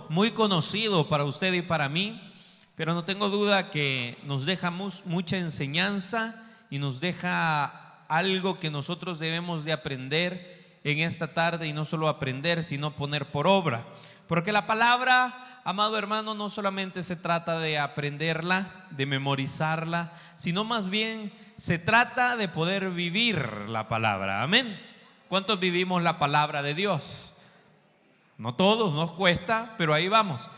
Muy conocido para usted y para mí, pero no tengo duda que nos deja mucha enseñanza y nos deja algo que nosotros debemos de aprender en esta tarde, y no solo aprender, sino poner por obra. Porque la palabra, amado hermano, no solamente se trata de aprenderla, de memorizarla, sino más bien se trata de poder vivir la palabra. Amén. ¿Cuántos vivimos la palabra de Dios? No todos, nos cuesta, pero ahí vamos.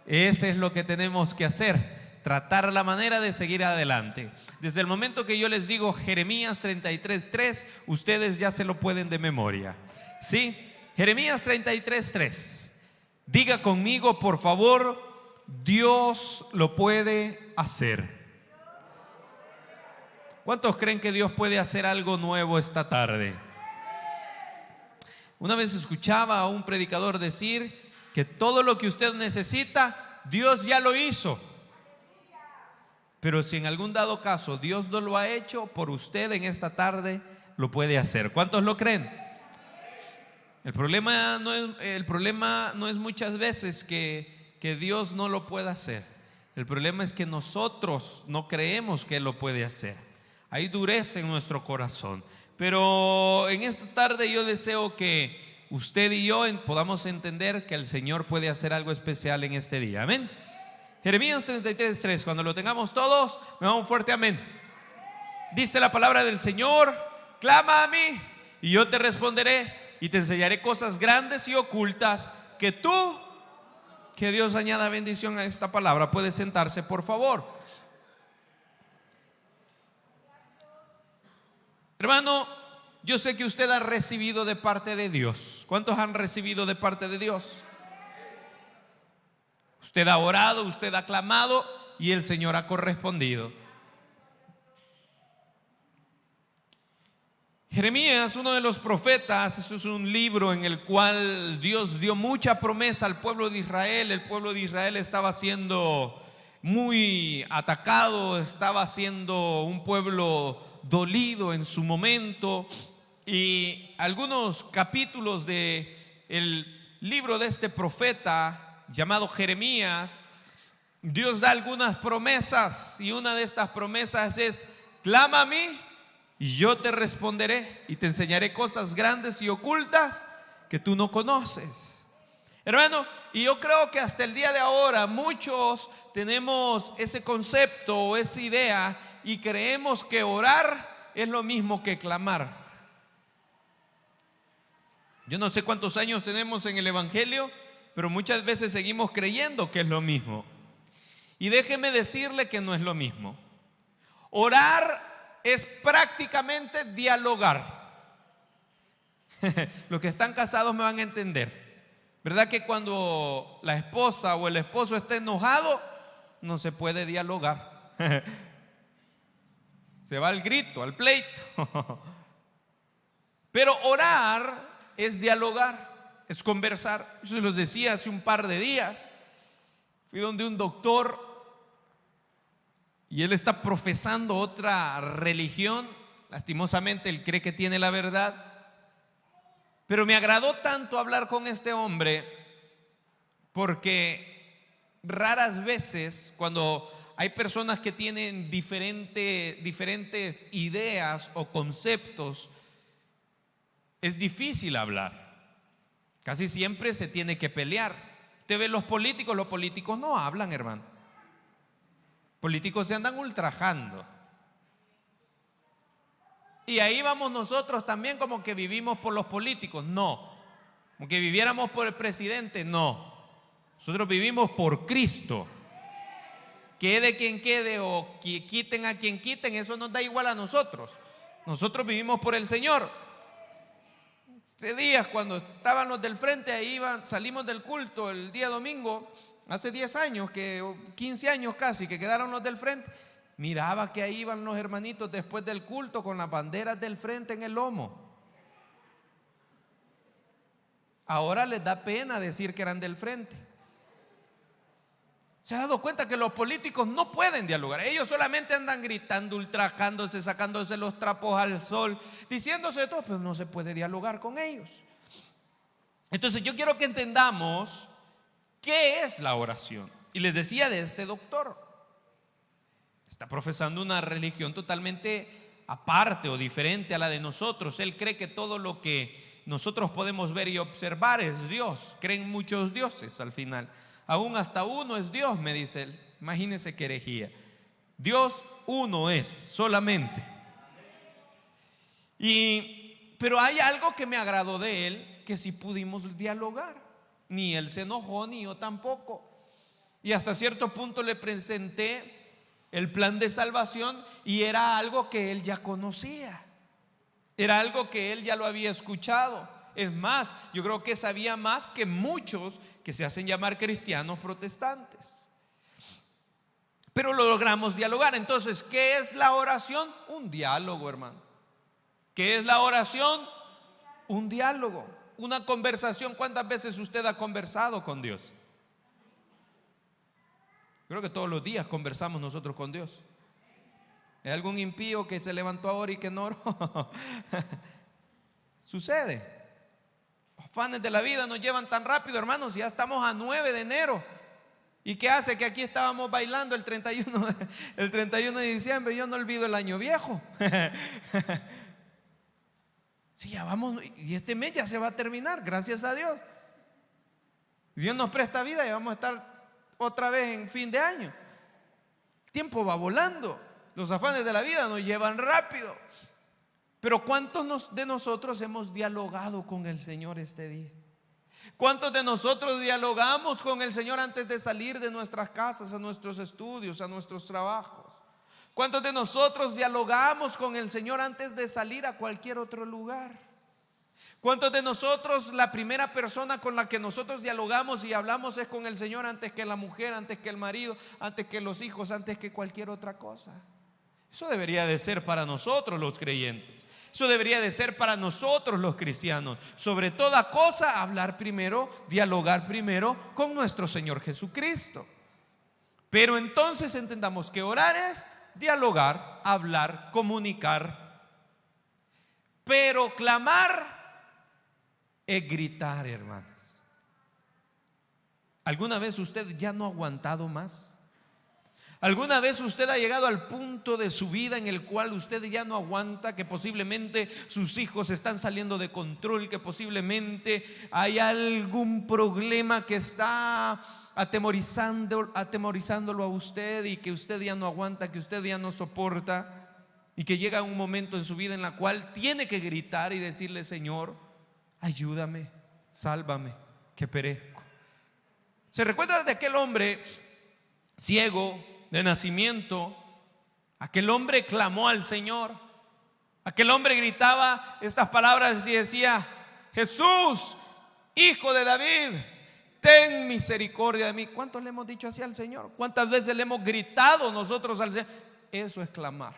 Ese es lo que tenemos que hacer, tratar la manera de seguir adelante. Desde el momento que yo les digo Jeremías 33:3, ustedes ya se lo pueden de memoria. ¿Sí? Jeremías 33:3. Diga conmigo, por favor, Dios lo puede hacer. ¿Cuántos creen que Dios puede hacer algo nuevo esta tarde? Una vez escuchaba a un predicador decir que todo lo que usted necesita, Dios ya lo hizo. Pero si en algún dado caso Dios no lo ha hecho por usted en esta tarde, lo puede hacer. ¿Cuántos lo creen? El problema no es muchas veces que Dios no lo pueda hacer. El problema es que nosotros no creemos que Él lo puede hacer. Hay dureza en nuestro corazón. Pero en esta tarde yo deseo que usted y yo podamos entender que el Señor puede hacer algo especial en este día. Amén. Jeremías 33:3. Cuando lo tengamos todos, me da un fuerte amén. Dice la palabra del Señor: clama a mí y yo te responderé y te enseñaré cosas grandes y ocultas que Dios añada bendición a esta palabra. Puede sentarse, por favor. Hermano, yo sé que usted ha recibido de parte de Dios. ¿Cuántos han recibido de parte de Dios? Usted ha orado, usted ha clamado y el Señor ha correspondido. Jeremías, uno de los profetas, esto es un libro en el cual Dios dio mucha promesa al pueblo de Israel. El pueblo de Israel estaba siendo muy atacado, estaba siendo un pueblo dolido en su momento, y algunos capítulos de el libro de este profeta llamado Jeremías, Dios da algunas promesas, y una de estas promesas es: clama a mí y yo te responderé y te enseñaré cosas grandes y ocultas que tú no conoces. Hermano, y yo creo que hasta el día de ahora muchos tenemos ese concepto o esa idea y creemos que orar es lo mismo que clamar. Yo no sé cuántos años tenemos en el Evangelio, pero muchas veces seguimos creyendo que es lo mismo. Y déjeme decirle que no es lo mismo. Orar es prácticamente dialogar. Los que están casados me van a entender. ¿Verdad que cuando la esposa o el esposo está enojado, no se puede dialogar? Se va al grito, al pleito. Pero orar es dialogar, es conversar. Eso se los decía hace un par de días. Fui donde un doctor y él está profesando otra religión. Lastimosamente él cree que tiene la verdad. Pero me agradó tanto hablar con este hombre, porque raras veces cuando hay personas que tienen diferentes ideas o conceptos, es difícil hablar. Casi siempre se tiene que pelear. Usted ve los políticos no hablan, hermano. Políticos se andan ultrajando. Y ahí vamos nosotros también, como que vivimos por los políticos. No. Como que viviéramos por el presidente. No. Nosotros vivimos por Cristo. Quede quien quede o quiten a quien quiten, eso nos da igual a nosotros. Nosotros vivimos por el Señor. Hace días, cuando estaban los del frente, ahí salimos del culto el día domingo, hace 10 años, 15 años casi, que quedaron los del frente. Miraba que ahí iban los hermanitos después del culto con las banderas del frente en el lomo. Ahora les da pena decir que eran del frente. ¿Se ha dado cuenta que los políticos no pueden dialogar? Ellos solamente andan gritando, ultrajándose, sacándose los trapos al sol, diciéndose todo, pero no se puede dialogar con ellos. Entonces yo quiero que entendamos ¿qué es la oración? Y les decía de este doctor. Está profesando una religión totalmente aparte o diferente a la de nosotros. Él cree que todo lo que nosotros podemos ver y observar es Dios. Creen muchos dioses al final. Aún hasta uno es Dios, me dice él. Imagínense qué herejía. Dios uno es, solamente. Pero hay algo que me agradó de él, que sí pudimos dialogar. Ni él se enojó, ni yo tampoco. Y hasta cierto punto le presenté el plan de salvación, y era algo que él ya conocía. Era algo que él ya lo había escuchado. Es más, yo creo que sabía más que muchos que se hacen llamar cristianos protestantes. Pero lo logramos dialogar. Entonces, ¿qué es la oración? Un diálogo, hermano. ¿Qué es la oración? Un diálogo, una conversación. ¿Cuántas veces usted ha conversado con Dios? Creo que todos los días conversamos nosotros con Dios. ¿Hay algún impío que se levantó ahora y que no oró? Sucede. Los afanes de la vida nos llevan tan rápido, hermanos. Ya estamos a 9 de enero. ¿Y qué hace? Que aquí estábamos bailando el 31 de diciembre. Yo no olvido el año viejo. Sí, ya vamos. Y este mes ya se va a terminar, gracias a Dios. Dios nos presta vida y vamos a estar otra vez en fin de año. El tiempo va volando. Los afanes de la vida nos llevan rápido. Pero ¿cuántos de nosotros hemos dialogado con el Señor este día? ¿Cuántos de nosotros dialogamos con el Señor antes de salir de nuestras casas, a nuestros estudios, a nuestros trabajos? ¿Cuántos de nosotros dialogamos con el Señor antes de salir a cualquier otro lugar? ¿Cuántos de nosotros la primera persona con la que nosotros dialogamos y hablamos es con el Señor antes que la mujer, antes que el marido, antes que los hijos, antes que cualquier otra cosa? Eso debería de ser para nosotros los creyentes. Eso debería de ser para nosotros los cristianos. Sobre toda cosa, hablar primero, dialogar primero con nuestro Señor Jesucristo. Pero entonces entendamos que orar es dialogar, hablar, comunicar. Pero clamar es gritar, hermanos. ¿Alguna vez usted ya no ha aguantado más? ¿Alguna vez usted ha llegado al punto de su vida en el cual usted ya no aguanta, que posiblemente sus hijos están saliendo de control, que posiblemente hay algún problema que está atemorizándolo a usted y que usted ya no aguanta, que usted ya no soporta, y que llega un momento en su vida en la cual tiene que gritar y decirle: Señor, ayúdame, sálvame, que perezco? ¿Se recuerda de aquel hombre ciego de nacimiento? Aquel hombre clamó al Señor. Aquel hombre gritaba estas palabras y decía: Jesús, Hijo de David, ten misericordia de mí. ¿Cuántos le hemos dicho así al Señor? ¿Cuántas veces le hemos gritado nosotros al Señor? Eso es clamar.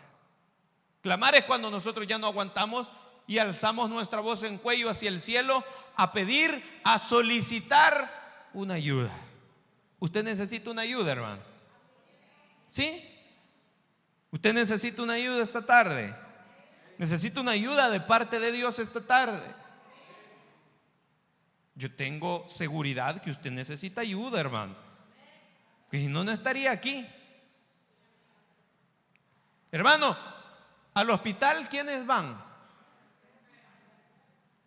Clamar es cuando nosotros ya no aguantamos y alzamos nuestra voz en cuello hacia el cielo a pedir, a solicitar una ayuda. Usted necesita una ayuda, hermano. ¿Sí? Usted necesita una ayuda esta tarde. Necesita una ayuda de parte de Dios esta tarde. Yo tengo seguridad que usted necesita ayuda, hermano, que si no, no estaría aquí. Hermano, al hospital, ¿quiénes van?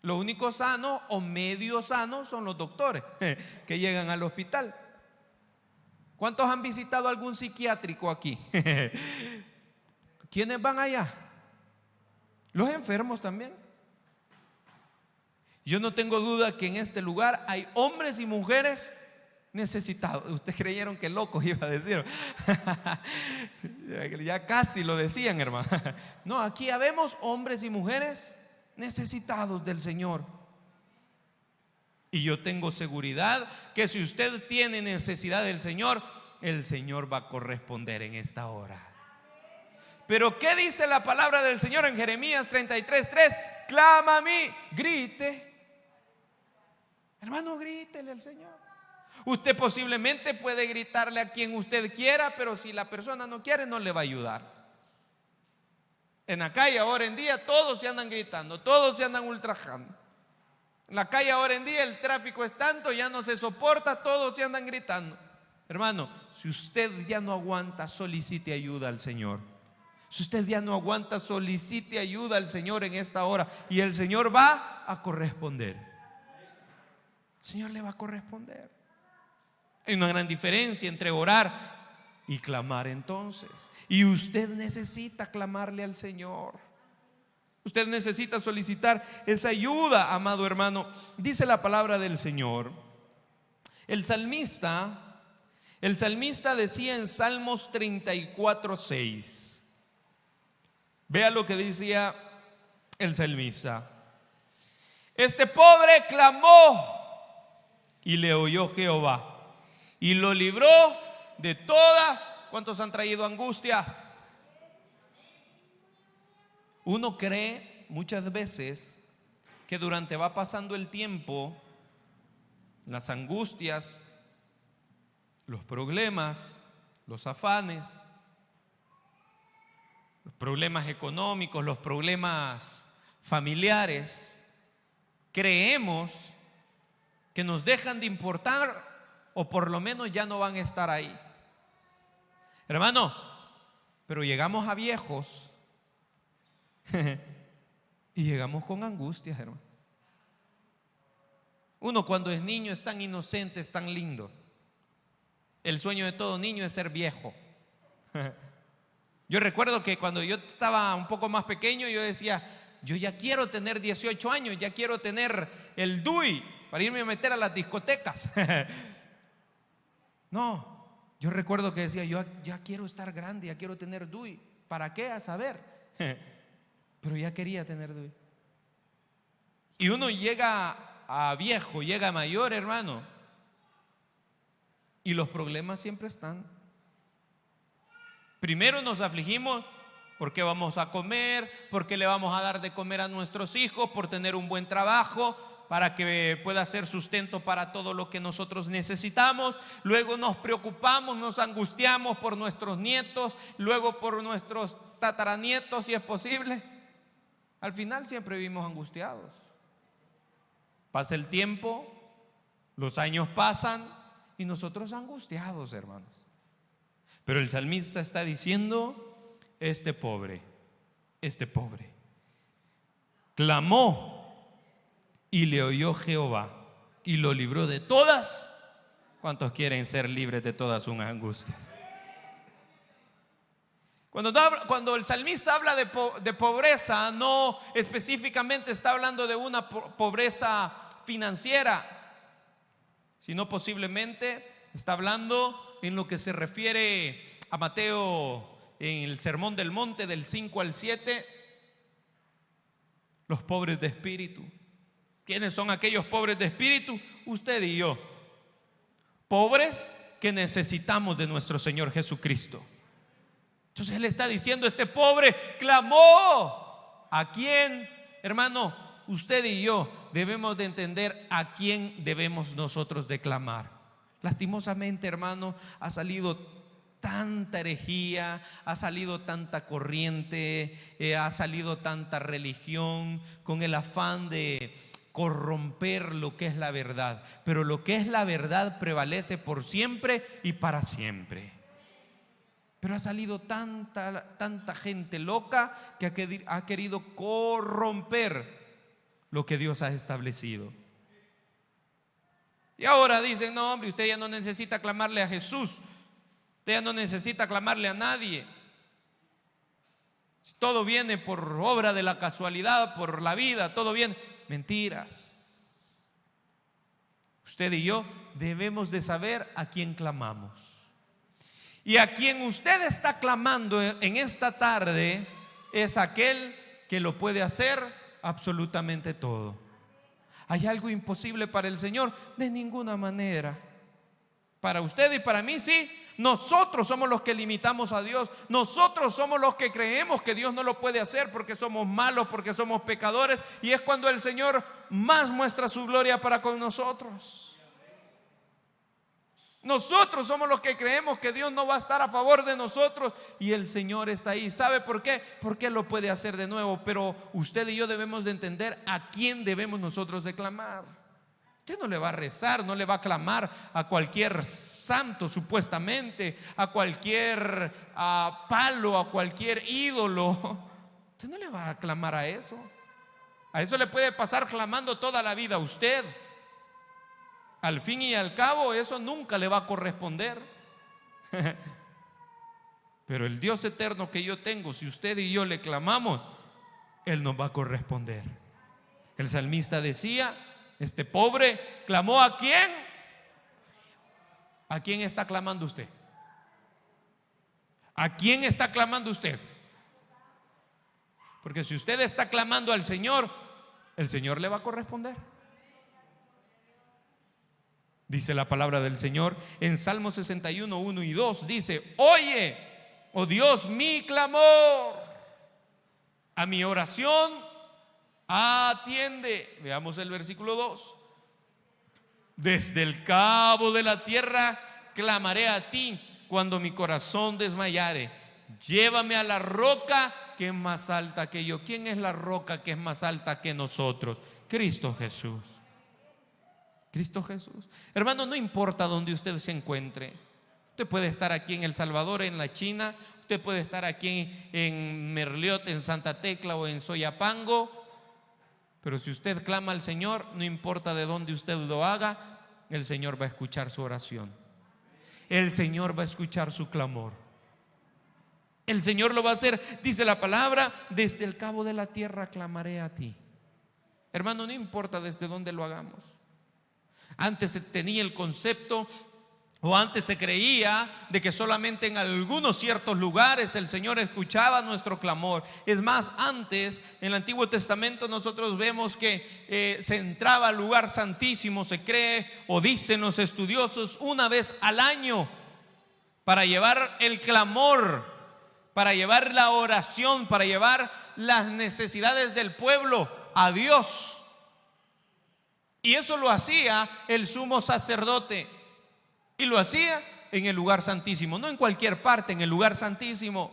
Lo único sano o medio sano son los doctores que llegan al hospital. ¿Cuántos han visitado algún psiquiátrico aquí? ¿Quiénes van allá? Los enfermos también. Yo no tengo duda que en este lugar hay hombres y mujeres necesitados. Ustedes creyeron que locos iba a decir. Ya casi lo decían, hermano. No, aquí habemos hombres y mujeres necesitados del Señor. Y yo tengo seguridad que si usted tiene necesidad del Señor, el Señor va a corresponder en esta hora. Pero ¿qué dice la palabra del Señor en Jeremías 33:3? Clama a mí, grite. Hermano, grítele al Señor. Usted posiblemente puede gritarle a quien usted quiera, pero si la persona no quiere, no le va a ayudar. En la calle ahora en día todos se andan gritando, todos se andan ultrajando. En la calle ahora en día el tráfico es tanto, ya no se soporta, todos se andan gritando. Hermano, si usted ya no aguanta, solicite ayuda al Señor. Si usted ya no aguanta, solicite ayuda al Señor en esta hora y el Señor va a corresponder. El Señor le va a corresponder. Hay una gran diferencia entre orar y clamar entonces. Y usted necesita clamarle al Señor. Usted necesita solicitar esa ayuda, amado hermano. Dice la palabra del Señor. El salmista decía en Salmos 34:6. Vea lo que decía el salmista. Este pobre clamó y le oyó Jehová y lo libró de todas. ¿Cuántos han traído angustias? Uno cree muchas veces que durante va pasando el tiempo, las angustias, los problemas, los afanes, los problemas económicos, los problemas familiares, creemos que nos dejan de importar o por lo menos ya no van a estar ahí. Hermano, pero llegamos a viejos y llegamos con angustias, hermano. Uno cuando es niño es tan inocente, es tan lindo. El sueño de todo niño es ser viejo. Yo recuerdo que cuando yo estaba un poco más pequeño, yo decía, yo ya quiero tener 18 años, ya quiero tener el DUI para irme a meter a las discotecas. No, yo recuerdo que decía, yo ya quiero estar grande, ya quiero tener DUI. ¿Para qué? A saber. Pero ya quería tener DUI. Y uno llega a viejo, llega a mayor, hermano, y los problemas siempre están. Primero nos afligimos porque vamos a comer, porque le vamos a dar de comer a nuestros hijos, por tener un buen trabajo, para que pueda ser sustento para todo lo que nosotros necesitamos. Luego nos preocupamos, nos angustiamos por nuestros nietos, luego por nuestros tataranietos si es posible. Al final siempre vivimos angustiados. Pasa el tiempo, los años pasan y nosotros angustiados, hermanos. Pero el salmista está diciendo, este pobre clamó y le oyó Jehová y lo libró de todas. ¿Cuántos quieren ser libres de todas sus angustias? Cuando el salmista habla de pobreza, no específicamente está hablando de una pobreza financiera, sino posiblemente está hablando en lo que se refiere a Mateo en el Sermón del Monte del 5 al 7, los pobres de espíritu. ¿Quiénes son aquellos pobres de espíritu? Usted y yo. Pobres que necesitamos de nuestro Señor Jesucristo. Entonces Él está diciendo, este pobre clamó. ¿A quién? Hermano, usted y yo debemos de entender a quién debemos nosotros de clamar. Lastimosamente, hermano, ha salido tanta herejía, ha salido tanta corriente, ha salido tanta religión con el afán de corromper lo que es la verdad. Pero lo que es la verdad prevalece por siempre y para siempre. Pero ha salido tanta gente loca que ha querido corromper lo que Dios ha establecido. Y ahora dicen, no hombre, usted ya no necesita clamarle a Jesús, usted ya no necesita clamarle a nadie. Si todo viene por obra de la casualidad, por la vida, todo viene. Mentiras. Usted y yo debemos de saber a quién clamamos. Y a quien usted está clamando en esta tarde es aquel que lo puede hacer absolutamente todo. ¿Hay algo imposible para el Señor? De ninguna manera. Para usted y para mí sí. Nosotros somos los que limitamos a Dios. Nosotros somos los que creemos que Dios no lo puede hacer porque somos malos, porque somos pecadores. Y es cuando el Señor más muestra su gloria para con nosotros. Nosotros somos los que creemos que Dios no va a estar a favor de nosotros y el Señor está ahí. ¿Sabe por qué? Porque Él lo puede hacer de nuevo, pero usted y yo debemos de entender a quién debemos nosotros de clamar. Usted no le va a rezar, no le va a clamar a cualquier santo supuestamente, a cualquier palo, a cualquier ídolo. Usted no le va a clamar a eso. A eso le puede pasar clamando toda la vida a usted. Al fin y al cabo, eso nunca le va a corresponder. Pero el Dios eterno que yo tengo, si usted y yo le clamamos, Él nos va a corresponder. El salmista decía: este pobre clamó ¿a quién? ¿A quién está clamando usted? ¿A quién está clamando usted? Porque si usted está clamando al Señor, el Señor le va a corresponder. Dice la palabra del Señor en Salmo 61, 1 y 2. Dice: oye, oh Dios, mi clamor, a mi oración atiende. Veamos el versículo 2. Desde el cabo de la tierra clamaré a ti cuando mi corazón desmayare. Llévame a la roca que es más alta que yo. ¿Quién es la roca que es más alta que nosotros? Cristo Jesús. Cristo Jesús. Hermano, no importa donde usted se encuentre. Usted puede estar aquí en El Salvador, en la China. Usted puede estar aquí en Merliot, en Santa Tecla o en Soyapango. Pero si usted clama al Señor, no importa de dónde usted lo haga, el Señor va a escuchar su oración. El Señor va a escuchar su clamor. El Señor lo va a hacer. Dice la palabra: desde el cabo de la tierra clamaré a ti. Hermano, no importa desde dónde lo hagamos. Antes se tenía el concepto, o antes se creía, de que solamente en algunos ciertos lugares el Señor escuchaba nuestro clamor. Es más, antes en el Antiguo Testamento nosotros vemos que se entraba al lugar santísimo, se cree o dicen los estudiosos, una vez al año, para llevar el clamor, para llevar la oración, para llevar las necesidades del pueblo a Dios. Y eso lo hacía el sumo sacerdote. Y lo hacía en el lugar santísimo, no en cualquier parte, en el lugar santísimo.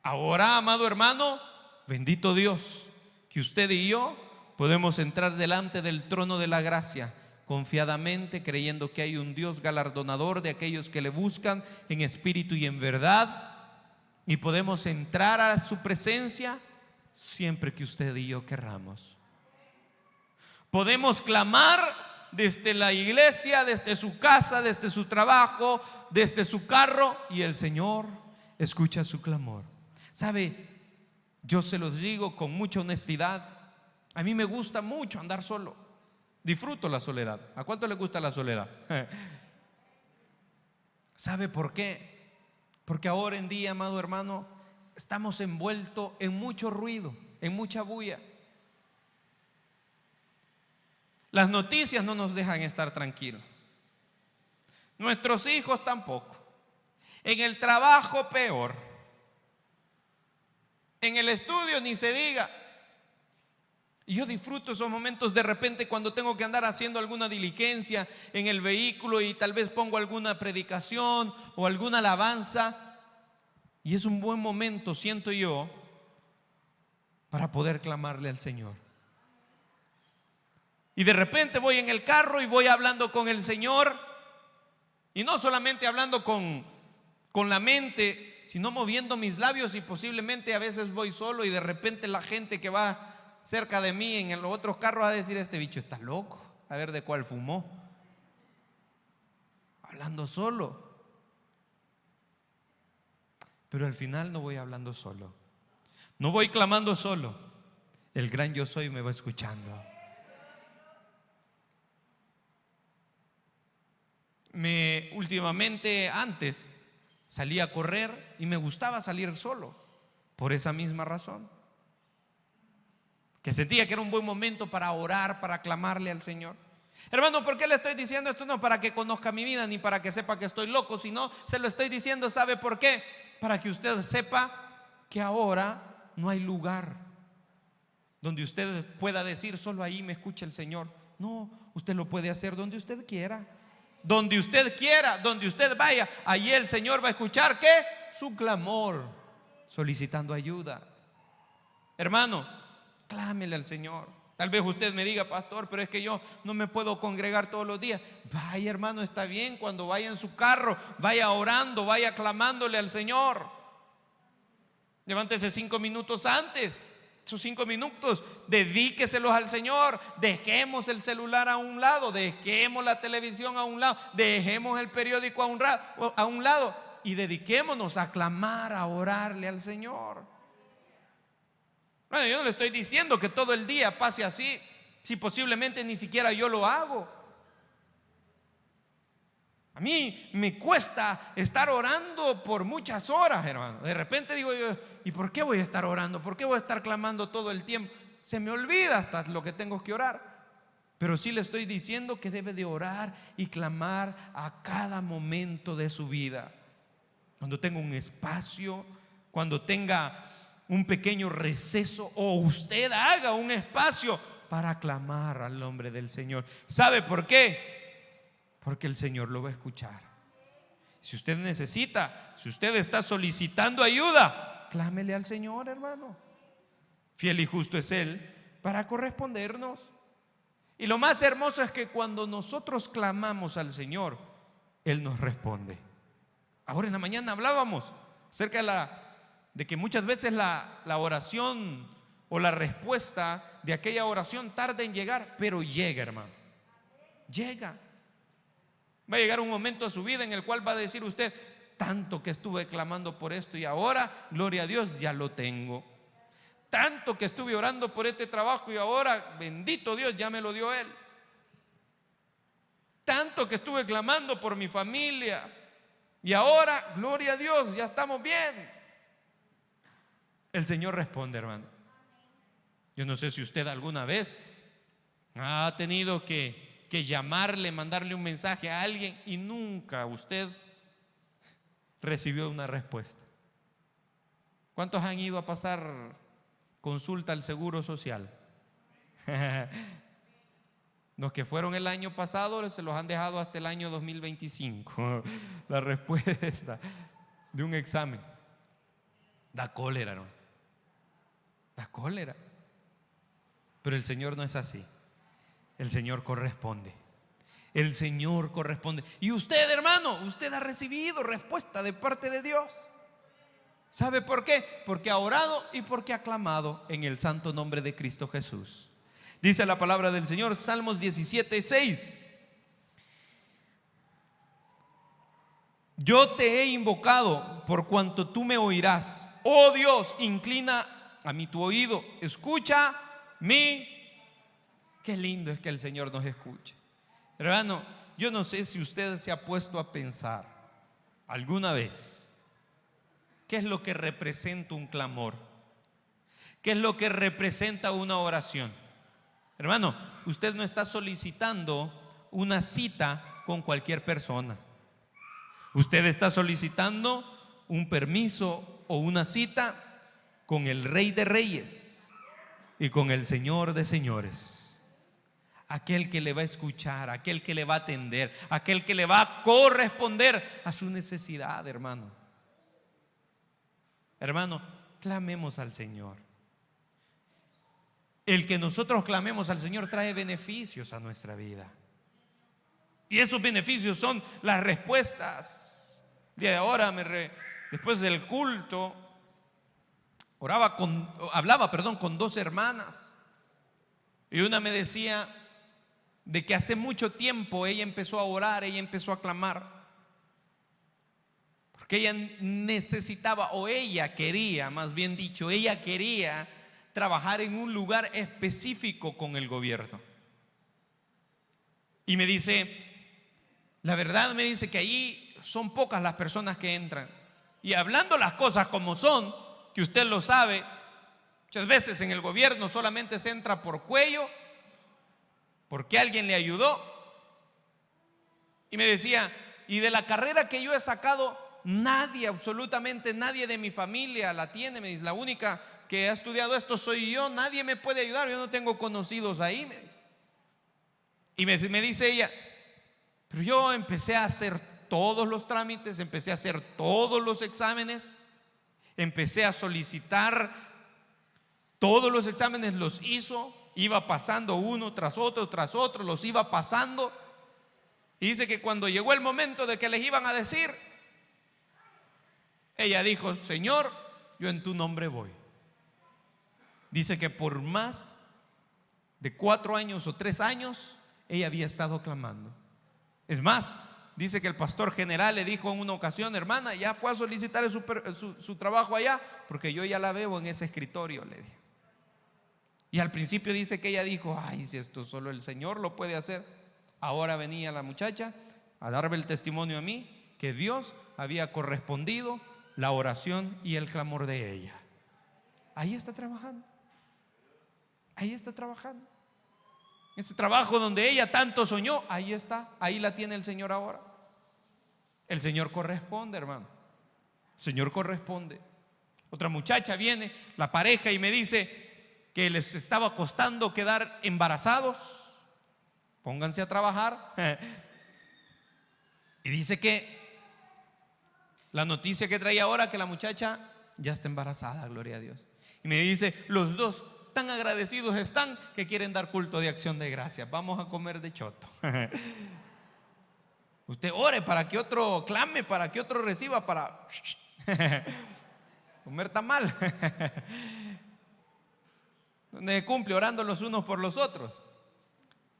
Ahora, amado hermano, bendito Dios, que usted y yo podemos entrar delante del trono de la gracia confiadamente, creyendo que hay un Dios galardonador de aquellos que le buscan en espíritu y en verdad. Y podemos entrar a su presencia siempre que usted y yo querramos. Podemos clamar desde la iglesia, desde su casa, desde su trabajo, desde su carro, y el Señor escucha su clamor. ¿Sabe? Yo se los digo con mucha honestidad. A mí me gusta mucho andar solo. Disfruto la soledad. ¿A cuánto le gusta la soledad? ¿Sabe por qué? Porque ahora en día, amado hermano, estamos envueltos en mucho ruido, en mucha bulla. Las noticias no nos dejan estar tranquilos. Nuestros hijos tampoco. En el trabajo peor. En el estudio ni se diga. Y yo disfruto esos momentos de repente cuando tengo que andar haciendo alguna diligencia en el vehículo y tal vez pongo alguna predicación o alguna alabanza. Y es un buen momento, siento yo, para poder clamarle al Señor. Y de repente voy en el carro y voy hablando con el Señor. Y no solamente hablando con la mente, sino moviendo mis labios. Y posiblemente a veces voy solo y de repente la gente que va cerca de mí en los otros carros va a decir: este bicho está loco, a ver de cuál fumó. Hablando solo. Pero al final no voy hablando solo. No voy clamando solo. El gran yo soy me va escuchando. Últimamente antes salía a correr y me gustaba salir solo por esa misma razón, que sentía que era un buen momento para orar, para clamarle al Señor. Hermano, ¿por qué le estoy diciendo esto? No para que conozca mi vida ni para que sepa que estoy loco, sino se lo estoy diciendo, ¿sabe por qué? Para que usted sepa que ahora no hay lugar donde usted pueda decir: solo ahí me escucha el Señor. No, usted lo puede hacer donde usted quiera. Donde usted quiera, donde usted vaya, allí el Señor va a escuchar ¿qué? Su clamor, solicitando ayuda. Hermano, clámele al Señor. Tal vez usted me diga, pastor, pero es que yo no me puedo congregar todos los días. Vaya, hermano, está bien. Cuando vaya en su carro, vaya orando, vaya clamándole al Señor. Levántese 5 minutos antes. Esos 5 minutos, dedíqueselos al Señor. Dejemos el celular a un lado, dejemos la televisión a un lado, dejemos el periódico a un lado y dediquémonos a clamar, a orarle al Señor. Bueno, yo no le estoy diciendo que todo el día pase así, si posiblemente ni siquiera yo lo hago. A mí me cuesta estar orando por muchas horas, hermano. De repente digo yo, ¿y por qué voy a estar orando? ¿Por qué voy a estar clamando todo el tiempo? Se me olvida hasta lo que tengo que orar. Pero sí le estoy diciendo que debe de orar y clamar a cada momento de su vida. Cuando tenga un espacio, cuando tenga un pequeño receso, o usted haga un espacio para clamar al nombre del Señor. ¿Sabe por qué? Porque el Señor lo va a escuchar. Si usted necesita, si usted está solicitando ayuda, clámele al Señor, hermano. Fiel y justo es Él para correspondernos. Y lo más hermoso es que cuando nosotros clamamos al Señor, Él nos responde. Ahora en la mañana hablábamos acerca de que muchas veces la oración o la respuesta de aquella oración tarda en llegar, pero llega, hermano. Llega. Va a llegar un momento de su vida en el cual va a decir usted, tanto que estuve clamando por esto y ahora, gloria a Dios, ya lo tengo. Tanto que estuve orando por este trabajo y ahora, bendito Dios, ya me lo dio Él. Tanto que estuve clamando por mi familia y ahora, gloria a Dios, ya estamos bien. El Señor responde, hermano. Yo no sé si usted alguna vez ha tenido que llamarle, mandarle un mensaje a alguien y nunca usted recibió una respuesta. ¿Cuántos han ido a pasar consulta al Seguro Social? Los que fueron el año pasado se los han dejado hasta el año 2025 la respuesta de un examen. Da cólera, ¿no? Da cólera. Pero el Señor no es así. El Señor corresponde. El Señor corresponde. Y usted, hermano, usted ha recibido respuesta de parte de Dios. ¿Sabe por qué? Porque ha orado y porque ha clamado en el santo nombre de Cristo Jesús. Dice la palabra del Señor, Salmos 17:6. Yo te he invocado por cuanto tú me oirás. Oh Dios, inclina a mí tu oído, escucha mi. Qué lindo es que el Señor nos escuche. Hermano, yo no sé si usted se ha puesto a pensar alguna vez qué es lo que representa un clamor, qué es lo que representa una oración. Hermano, usted no está solicitando una cita con cualquier persona. Usted está solicitando un permiso o una cita con el Rey de Reyes y con el Señor de Señores. Aquel que le va a escuchar, aquel que le va a atender, aquel que le va a corresponder a su necesidad, hermano. Hermano, clamemos al Señor. El que nosotros clamemos al Señor trae beneficios a nuestra vida. Y esos beneficios son las respuestas. El día de ahora, después del culto, hablaba con 2 hermanas. Y una me decía de que hace mucho tiempo ella empezó a orar, ella empezó a clamar, porque ella necesitaba, o ella quería, más bien dicho, ella quería trabajar en un lugar específico con el gobierno. Y me dice, la verdad me dice que allí son pocas las personas que entran. Y hablando las cosas como son, que usted lo sabe, muchas veces en el gobierno solamente se entra por cuello, porque alguien le ayudó. Y me decía, y de la carrera que yo he sacado, nadie, absolutamente nadie de mi familia la tiene. Me dice, la única que ha estudiado esto soy yo, nadie me puede ayudar, yo no tengo conocidos ahí. Me dice. Y me dice ella, Pero yo empecé a hacer todos los trámites, empecé a hacer todos los exámenes, empecé a solicitar todos los exámenes, los hizo, iba pasando uno tras otro, los iba pasando. Y dice que cuando llegó el momento de que les iban a decir, ella dijo: Señor, yo en tu nombre voy. Dice que por más de 4 años o 3 años ella había estado clamando. Es más, dice que el pastor general le dijo en una ocasión: hermana, ya fue a solicitar su trabajo allá, porque yo ya la veo en ese escritorio, le dijo. Y al principio dice que ella dijo: ay, si esto solo el Señor lo puede hacer. Ahora venía la muchacha a darme el testimonio a mí que Dios había correspondido la oración y el clamor de ella. Ahí está trabajando. Ahí está trabajando. Ese trabajo donde ella tanto soñó, ahí está. Ahí la tiene el Señor ahora. El Señor corresponde, hermano. El Señor corresponde. Otra muchacha viene, la pareja, y me dice que les estaba costando quedar embarazados. Pónganse a trabajar. Y dice que la noticia que traía ahora, que la muchacha ya está embarazada, gloria a Dios. Y me dice: los dos tan agradecidos están que quieren dar culto de acción de gracias. Vamos a comer de choto. Usted ore para que otro clame, para que otro reciba, para comer tamal. Donde se cumple orando los unos por los otros.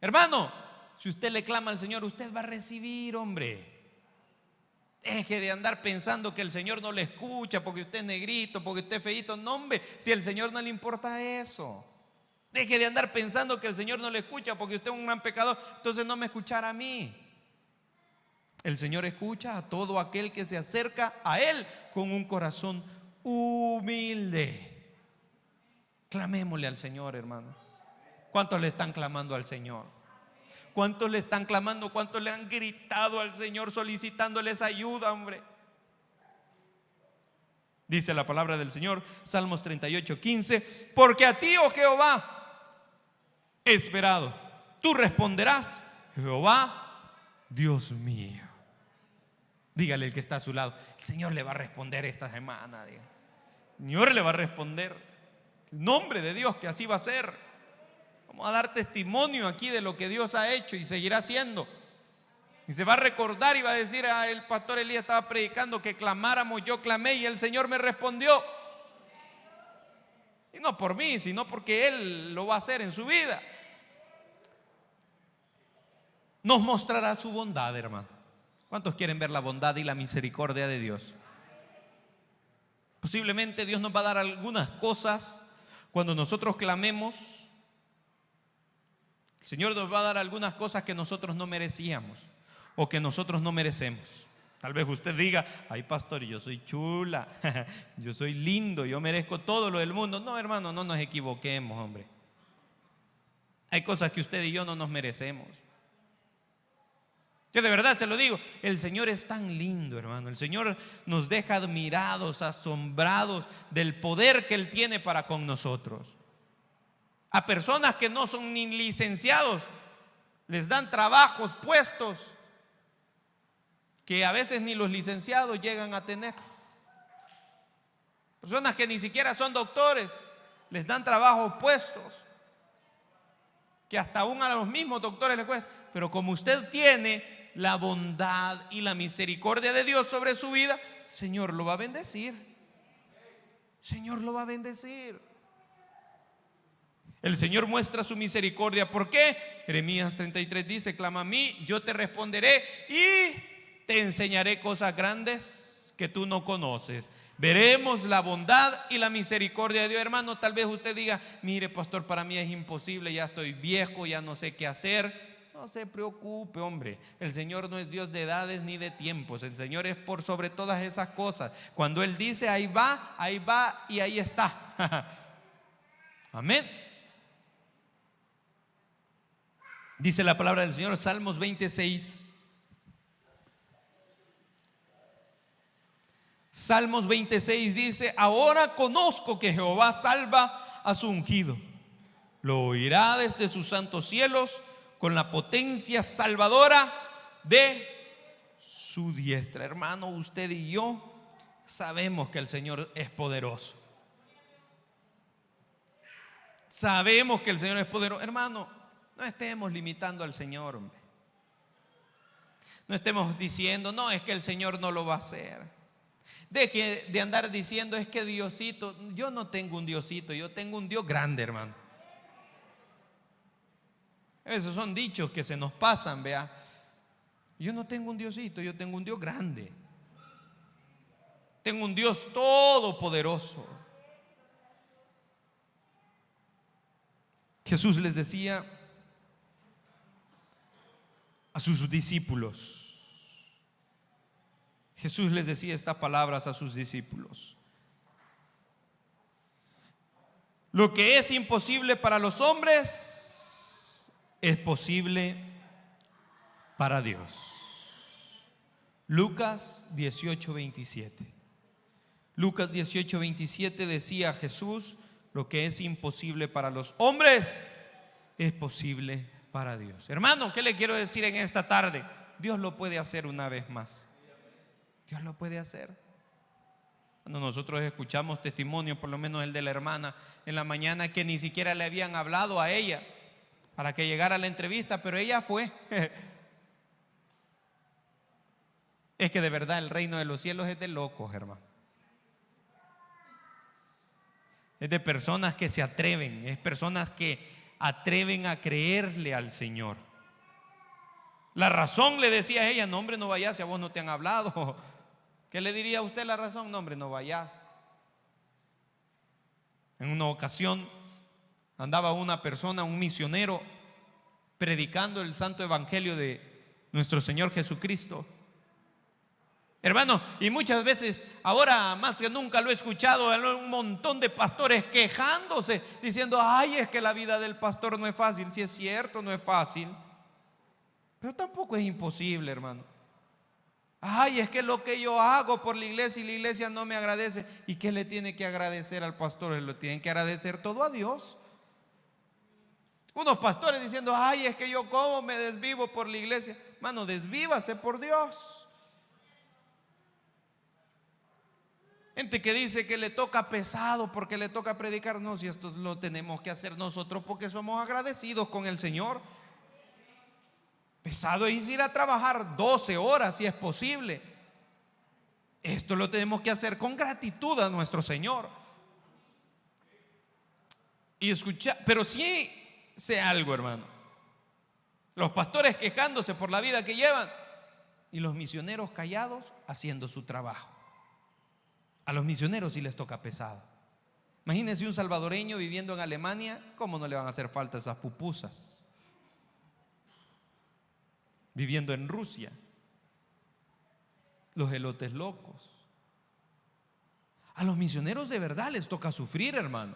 Hermano, si usted le clama al Señor, usted va a recibir, hombre. Deje de andar pensando que el Señor no le escucha porque usted es negrito, porque usted es feíto. No, hombre, si al Señor no le importa eso. Deje de andar pensando que el Señor no le escucha porque usted es un gran pecador, entonces no me escuchará a mí. El Señor escucha a todo aquel que se acerca a Él con un corazón humilde. Clamémosle al Señor, hermano. ¿Cuántos le están clamando al Señor? ¿Cuántos le están clamando? ¿Cuántos le han gritado al Señor solicitándoles ayuda, hombre? Dice la palabra del Señor, Salmos 38:15: porque a ti, oh Jehová, he esperado. Tú responderás, Jehová, Dios mío. Dígale el que está a su lado: el Señor le va a responder esta semana. Diga. El Señor le va a responder. En nombre de Dios, que así va a ser. Vamos a dar testimonio aquí de lo que Dios ha hecho y seguirá haciendo. Y se va a recordar y va a decir: el pastor Elías estaba predicando que clamáramos, yo clamé y el Señor me respondió. Y no por mí, sino porque Él lo va a hacer en su vida. Nos mostrará su bondad, hermano. ¿Cuántos quieren ver la bondad y la misericordia de Dios? Posiblemente Dios nos va a dar algunas cosas cuando nosotros clamemos. El Señor nos va a dar algunas cosas que nosotros no merecíamos o que nosotros no merecemos. Tal vez usted diga: ay, pastor, yo soy chula, yo soy lindo, yo merezco todo lo del mundo. No, hermano, no nos equivoquemos, hombre. Hay cosas que usted y yo no nos merecemos. Yo de verdad se lo digo, el Señor es tan lindo, hermano. El Señor nos deja admirados, asombrados del poder que Él tiene para con nosotros. A personas que no son ni licenciados les dan trabajos, puestos que a veces ni los licenciados llegan a tener. Personas que ni siquiera son doctores les dan trabajos, puestos que hasta aún a los mismos doctores les cuesta. Pero como usted tiene la bondad y la misericordia de Dios sobre su vida, Señor lo va a bendecir. Señor lo va a bendecir. El Señor muestra su misericordia. ¿Por qué? Jeremías 33 dice: clama a mí, yo te responderé y te enseñaré cosas grandes que tú no conoces. Veremos la bondad y la misericordia de Dios, hermano. Tal vez usted diga: mire, pastor, para mí es imposible, ya estoy viejo, ya no sé qué hacer. No se preocupe, hombre. El Señor no es Dios de edades ni de tiempos. El Señor es por sobre todas esas cosas. Cuando Él dice: ahí va y ahí está. Amén. Dice la palabra del Señor, Salmos 26. Salmos 26 dice: ahora conozco que Jehová salva a su ungido. Lo oirá desde sus santos cielos con la potencia salvadora de su diestra. Hermano, usted y yo sabemos que el Señor es poderoso. Sabemos que el Señor es poderoso. Hermano, no estemos limitando al Señor, hombre. No estemos diciendo, no, es que el Señor no lo va a hacer. Deje de andar diciendo, es que Diosito. Yo no tengo un Diosito, yo tengo un Dios grande, hermano. Esos son dichos que se nos pasan, vea. Yo no tengo un Diosito, yo tengo un Dios grande. Tengo un Dios todopoderoso. Jesús les decía a sus discípulos. Jesús les decía estas palabras a sus discípulos. Lo que es imposible para los hombres es posible para Dios. Lucas 18:27. Lucas 18:27 decía Jesús, lo que es imposible para los hombres es posible para Dios. Hermano, ¿qué le quiero decir en esta tarde? Dios lo puede hacer una vez más. Dios lo puede hacer. Cuando nosotros escuchamos testimonio, por lo menos el de la hermana en la mañana, que ni siquiera le habían hablado a ella para que llegara a la entrevista, pero ella fue. Es que de verdad el reino de los cielos es de locos, hermano. Es de personas que se atreven, es personas que atreven a creerle al Señor. La razón, le decía a ella, no, hombre, no vayas si a vos no te han hablado. ¿Qué le diría a usted la razón? No, hombre, no vayas. En una ocasión andaba una persona, un misionero, predicando el santo evangelio de nuestro Señor Jesucristo. Hermano, y muchas veces, ahora más que nunca lo he escuchado, un montón de pastores quejándose, diciendo, ay, es que la vida del pastor no es fácil. Si es cierto, no es fácil, pero tampoco es imposible, hermano. Ay, es que lo que yo hago por la iglesia y la iglesia no me agradece. ¿Y qué le tiene que agradecer al pastor? Le tienen que agradecer todo a Dios. Unos pastores diciendo, ay, es que yo como me desvivo por la iglesia. Hermano, desvívase por Dios. Gente que dice que le toca pesado porque le toca predicar. No, si esto lo tenemos que hacer nosotros porque somos agradecidos con el Señor. Pesado es ir a trabajar 12 horas si es posible. Esto lo tenemos que hacer con gratitud a nuestro Señor. Y escuchar, pero sí sé algo, hermano. Los pastores quejándose por la vida que llevan y los misioneros callados haciendo su trabajo. A los misioneros sí les toca pesado. Imagínense un salvadoreño viviendo en Alemania, ¿cómo no le van a hacer falta esas pupusas? Viviendo en Rusia, los elotes locos. A los misioneros de verdad les toca sufrir, hermano.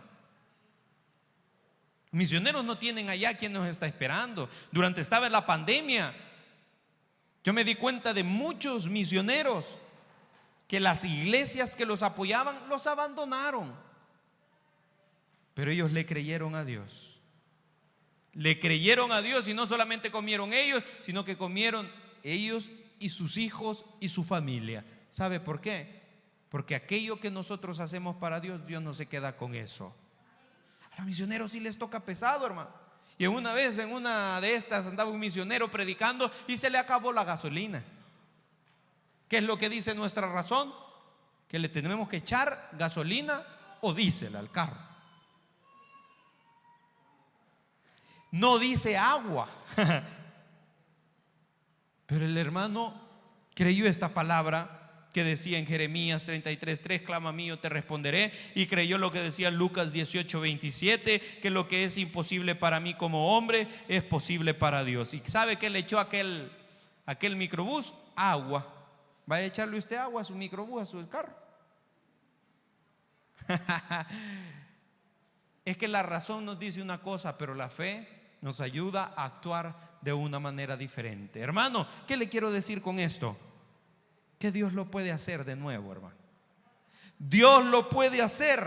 Los misioneros no tienen allá quien nos está esperando. Durante estaba la pandemia, yo me di cuenta de muchos misioneros que las iglesias que los apoyaban los abandonaron. Pero ellos le creyeron a Dios. Le creyeron a Dios y no solamente comieron ellos, sino que comieron ellos y sus hijos y su familia. ¿Sabe por qué? Porque aquello que nosotros hacemos para Dios, Dios no se queda con eso. A los misioneros sí les toca pesado, hermano. Y una vez en una de estas andaba un misionero predicando y se le acabó la gasolina. ¿Qué es lo que dice nuestra razón? Que le tenemos que echar gasolina o diésel al carro. No dice agua. Pero el hermano creyó esta palabra que decía en Jeremías 33:3, clama a mí, yo te responderé. Y creyó lo que decía en Lucas 18:27, que lo que es imposible para mí como hombre es posible para Dios. ¿Y sabe qué le echó aquel microbús? Agua. ¿Va a echarle usted agua a su microbús, a su carro? Es que la razón nos dice una cosa, pero la fe nos ayuda a actuar de una manera diferente. Hermano, ¿qué le quiero decir con esto? Que Dios lo puede hacer de nuevo, hermano. Dios lo puede hacer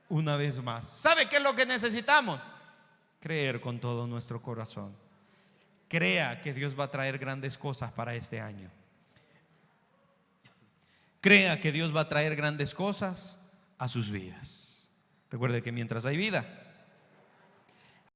una vez más. ¿Sabe qué es lo que necesitamos? Creer con todo nuestro corazón. crea que Dios va a traer grandes cosas para este año. Crea que Dios va a traer grandes cosas a sus vidas. Recuerde que mientras hay vida,